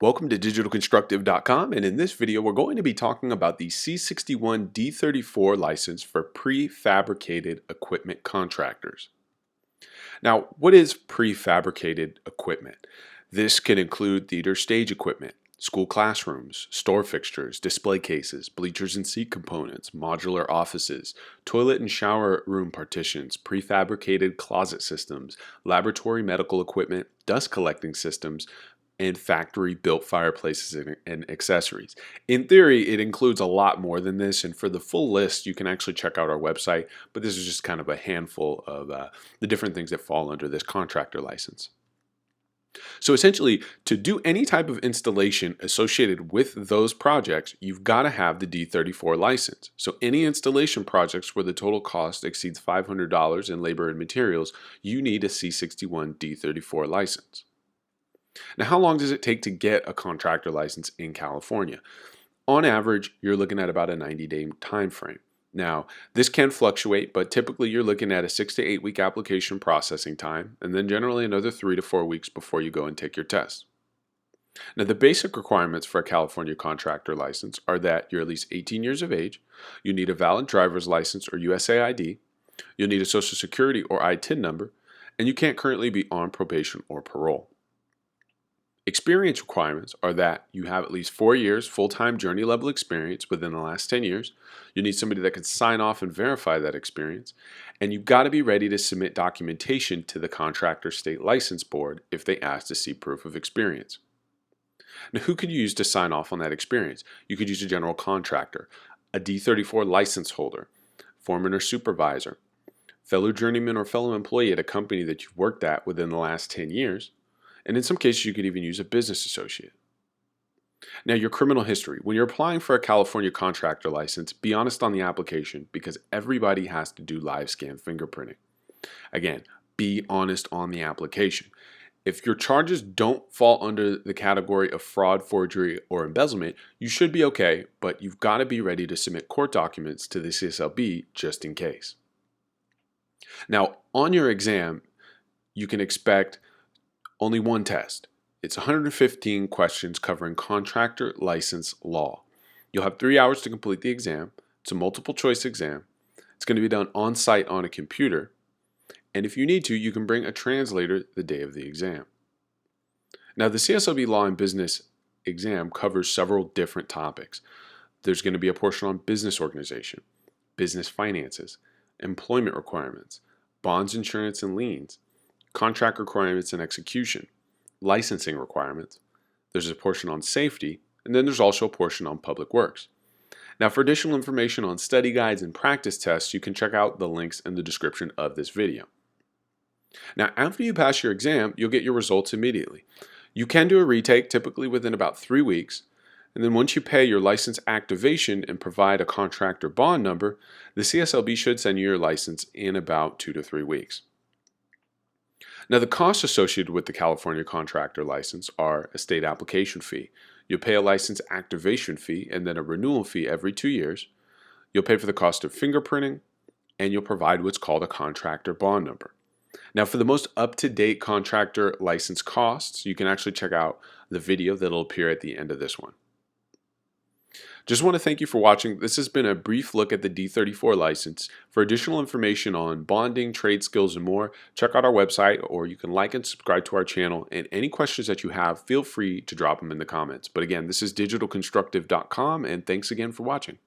Welcome to digitalconstructive.com, and in this video we're going to be talking about the C-61 D-34 license for prefabricated equipment contractors. Now, what is prefabricated equipment? This can include theater stage equipment, school classrooms, store fixtures, display cases, bleachers and seat components, modular offices, toilet and shower room partitions, prefabricated closet systems, laboratory medical equipment, dust collecting systems, and factory-built fireplaces and accessories. In theory, it includes a lot more than this, and for the full list, you can actually check out our website, but this is just kind of a handful of the different things that fall under this contractor license. So essentially, to do any type of installation associated with those projects, you've got to have the D-34 license. So any installation projects where the total cost exceeds $500 in labor and materials, you need a C-61 D-34 license. Now, how long does it take to get a contractor license in California? On average, you're looking at about a 90-day time frame. Now, this can fluctuate, but typically you're looking at a 6 to 8 week application processing time, and then generally another 3 to 4 weeks before you go and take your test. Now, the basic requirements for a California contractor license are that you're at least 18 years of age, you need a valid driver's license or USAID, you'll need a Social Security or ITIN number, and you can't currently be on probation or parole. Experience requirements are that you have at least 4 years full-time journey level experience within the last 10 years. You need somebody that can sign off and verify that experience. And you've got to be ready to submit documentation to the Contractor State License Board if they ask to see proof of experience. Now, who could you use to sign off on that experience? You could use a general contractor, a D-34 license holder, foreman or supervisor, fellow journeyman or fellow employee at a company that you've worked at within the last 10 years, and in some cases, you could even use a business associate. Now, your criminal history. When you're applying for a California contractor license, be honest on the application because everybody has to do live scan fingerprinting. Again, be honest on the application. If your charges don't fall under the category of fraud, forgery, or embezzlement, you should be okay, but you've got to be ready to submit court documents to the CSLB just in case. Now, on your exam, you can expect only one test. It's 115 questions covering contractor license law. You'll have 3 hours to complete the exam. It's a multiple choice exam. It's going to be done on site on a computer. And if you need to, you can bring a translator the day of the exam. Now, the CSLB Law and Business exam covers several different topics. There's going to be a portion on business organization, business finances, employment requirements, bonds, insurance, and liens, contract requirements and execution, licensing requirements. There's a portion on safety, and then there's also a portion on public works. Now, for additional information on study guides and practice tests, you can check out the links in the description of this video. Now, after you pass your exam, you'll get your results immediately. You can do a retake, typically within about 3 weeks, and then once you pay your license activation and provide a contractor bond number, the CSLB should send you your license in about 2 to 3 weeks. Now, the costs associated with the California contractor license are a state application fee. You'll pay a license activation fee and then a renewal fee every 2 years. You'll pay for the cost of fingerprinting, and you'll provide what's called a contractor bond number. Now, for the most up-to-date contractor license costs, you can actually check out the video that'll appear at the end of this one. Just want to thank you for watching. This has been a brief look at the D-34 license. For additional information on bonding, trade skills, and more, check out our website, or you can like and subscribe to our channel. And any questions that you have, feel free to drop them in the comments. But again, this is digitalconstructive.com, and thanks again for watching.